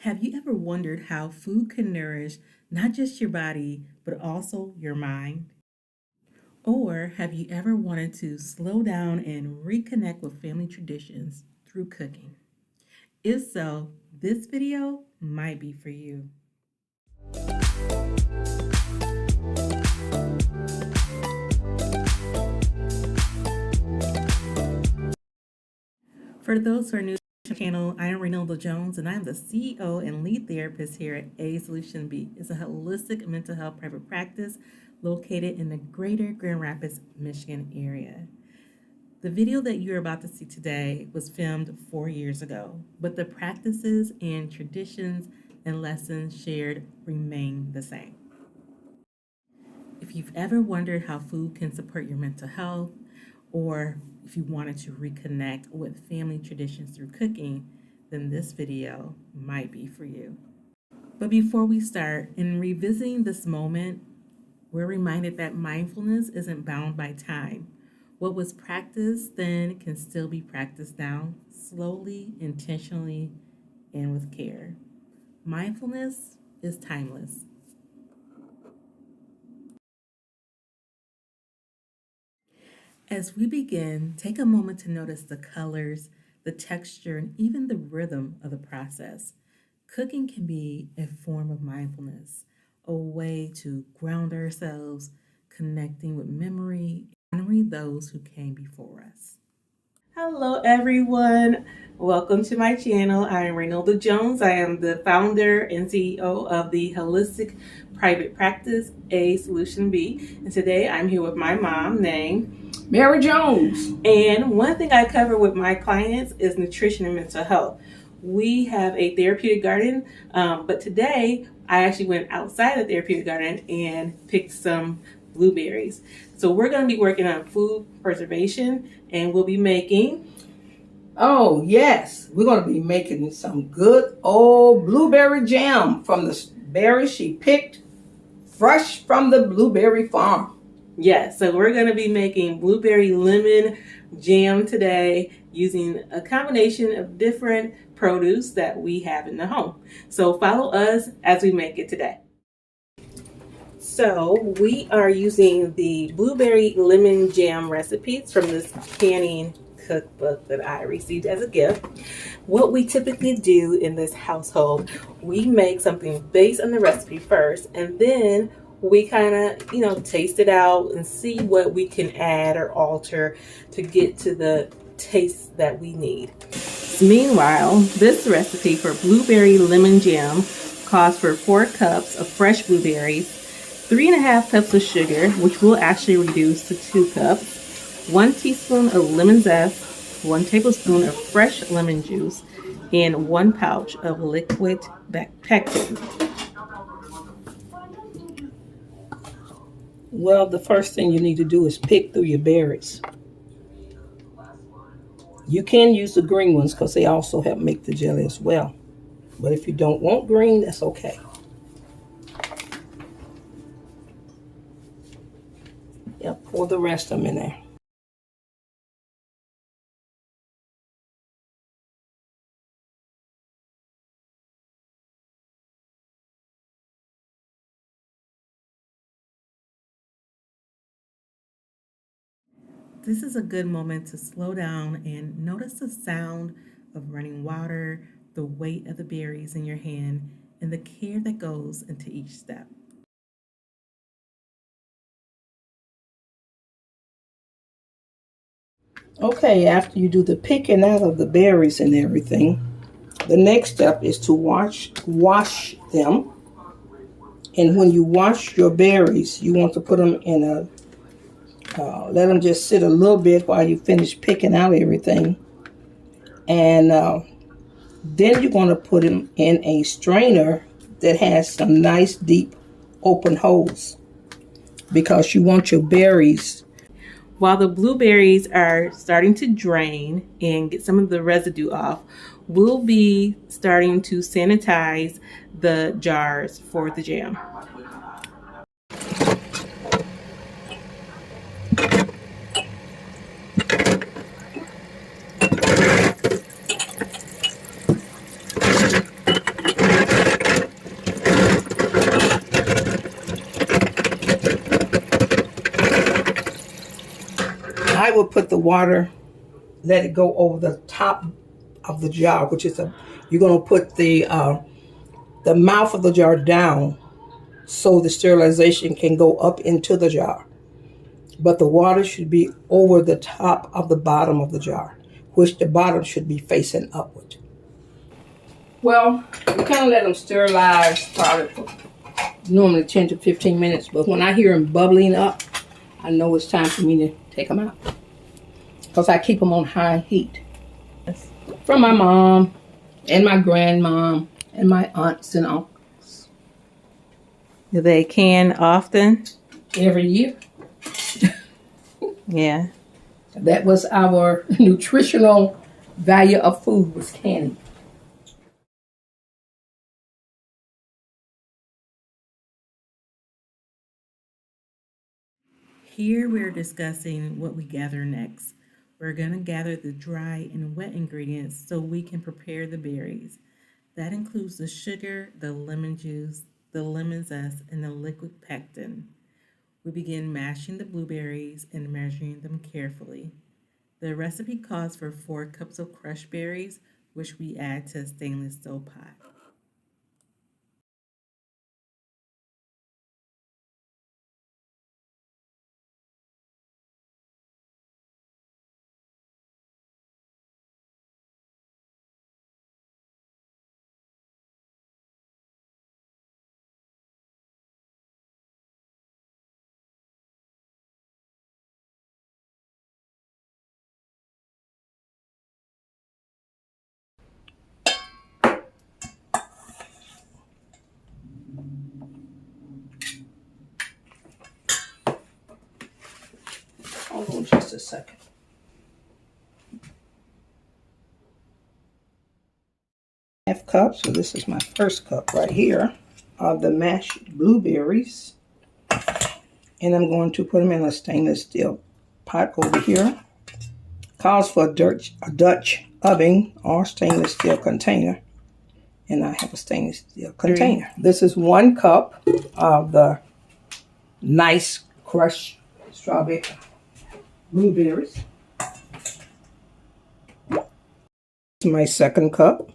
Have you ever wondered how food can nourish not just your body, but also your mind? Or have you ever wanted to slow down and reconnect with family traditions through cooking? If so, this video might be for you. For those who are new to the channel, I am Reynelda Jones, and I am the CEO and lead therapist here at A Solution B. It's a holistic mental health private practice located in the greater Grand Rapids, Michigan area. The video that you're about to see today was filmed 4 years ago, but the practices and traditions and lessons shared remain the same. If you've ever wondered how food can support your mental health, or if you wanted to reconnect with family traditions through cooking, then this video might be for you. But before we start, in revisiting this moment, we're reminded that mindfulness isn't bound by time. What was practiced then can still be practiced now, slowly, intentionally, and with care. Mindfulness is timeless. As we begin, take a moment to notice the colors, the texture, and even the rhythm of the process. Cooking can be a form of mindfulness, a way to ground ourselves, connecting with memory, and honoring those who came before us. Hello, everyone. Welcome to my channel. I am Reynelda Jones. I am the founder and CEO of the holistic private practice, A Solution B. And today I'm here with my mom named Mary Jones. And one thing I cover with my clients is nutrition and mental health. We have a therapeutic garden, but today I actually went outside the therapeutic garden and picked some blueberries. So we're going to be working on food preservation, and we'll be making... Oh, yes. We're going to be making some good old blueberry jam from the berries she picked fresh from the blueberry farm. Yes, so we're going to be making blueberry lemon jam today using a combination of different produce that we have in the home. So follow us as we make it today. So we are using the blueberry lemon jam recipes from this canning cookbook that I received as a gift. What we typically do in this household, we make something based on the recipe first, and then we kind of, taste it out and see what we can add or alter to get to the taste that we need. Meanwhile, this recipe for blueberry lemon jam calls for 4 cups of fresh blueberries, 3.5 cups of sugar, which we'll actually reduce to 2 cups, 1 teaspoon of lemon zest, 1 tablespoon of fresh lemon juice, and 1 pouch of liquid pectin. Well, the first thing you need to do is pick through your berries. You can use the green ones because they also help make the jelly as well. But if you don't want green, that's okay. Yep, pour the rest of them in there. This is a good moment to slow down and notice the sound of running water, the weight of the berries in your hand, and the care that goes into each step. Okay, after you do the picking out of the berries and everything, the next step is to wash them. And when you wash your berries, you want to put them in let them just sit a little bit while you finish picking out everything. And then you're going to put them in a strainer that has some nice deep open holes because you want your berries. While the blueberries are starting to drain and get some of the residue off, we'll be starting to sanitize the jars for the jam. would put the water, let it go over the top of the jar, which is you're going to put the mouth of the jar down so the sterilization can go up into the jar. But the water should be over the top of the bottom of the jar, which the bottom should be facing upward. Well, we kind of let them sterilize probably for normally 10 to 15 minutes, but when I hear them bubbling up, I know it's time for me to take them out. Because I keep them on high heat. From my mom and my grandmom and my aunts and uncles. Do they can often? Every year. Yeah. That was our nutritional value of food, was canning. Here we're discussing what we gather next. We're going to gather the dry and wet ingredients so we can prepare the berries. That includes the sugar, the lemon juice, the lemon zest, and the liquid pectin. We begin mashing the blueberries and measuring them carefully. The recipe calls for 4 cups of crushed berries, which we add to a stainless steel pot. Hold on just a second. Half cup, so this is my first cup right here of the mashed blueberries. And I'm going to put them in a stainless steel pot over here. Calls for a Dutch oven or stainless steel container. And I have a stainless steel container. This is 1 cup of the nice crushed strawberry blueberries. My second cup.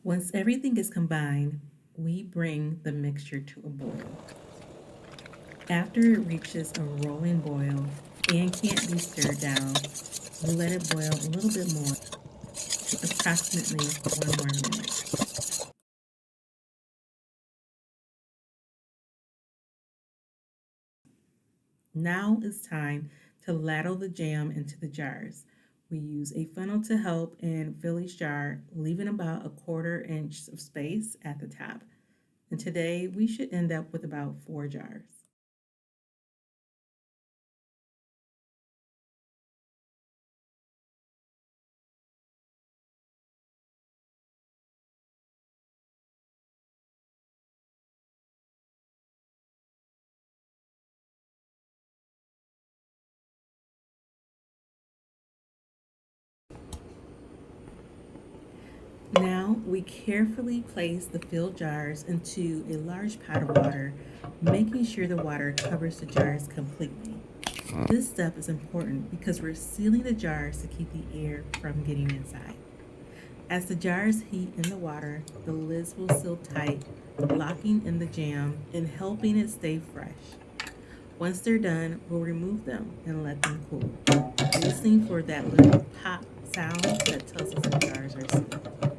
Once everything is combined, we bring the mixture to a boil. After it reaches a rolling boil and can't be stirred down, we let it boil a little bit more, approximately 1 more minute. Now it's time to ladle the jam into the jars. We use a funnel to help and fill each jar, leaving about a 1/4 inch of space at the top. And today we should end up with about 4 jars. Now we carefully place the filled jars into a large pot of water, making sure the water covers the jars completely. This step is important because we're sealing the jars to keep the air from getting inside. As the jars heat in the water, the lids will seal tight, locking in the jam and helping it stay fresh. Once they're done, we'll remove them and let them cool, listening for that little pop sound that tells us the jars are sealed.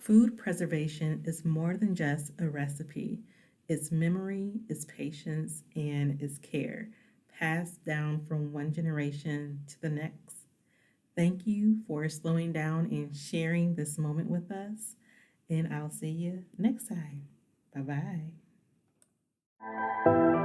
Food preservation is more than just a recipe. It's memory, it's patience, and it's care, passed down from one generation to the next. Thank you for slowing down and sharing this moment with us. And I'll see you next time. Bye bye.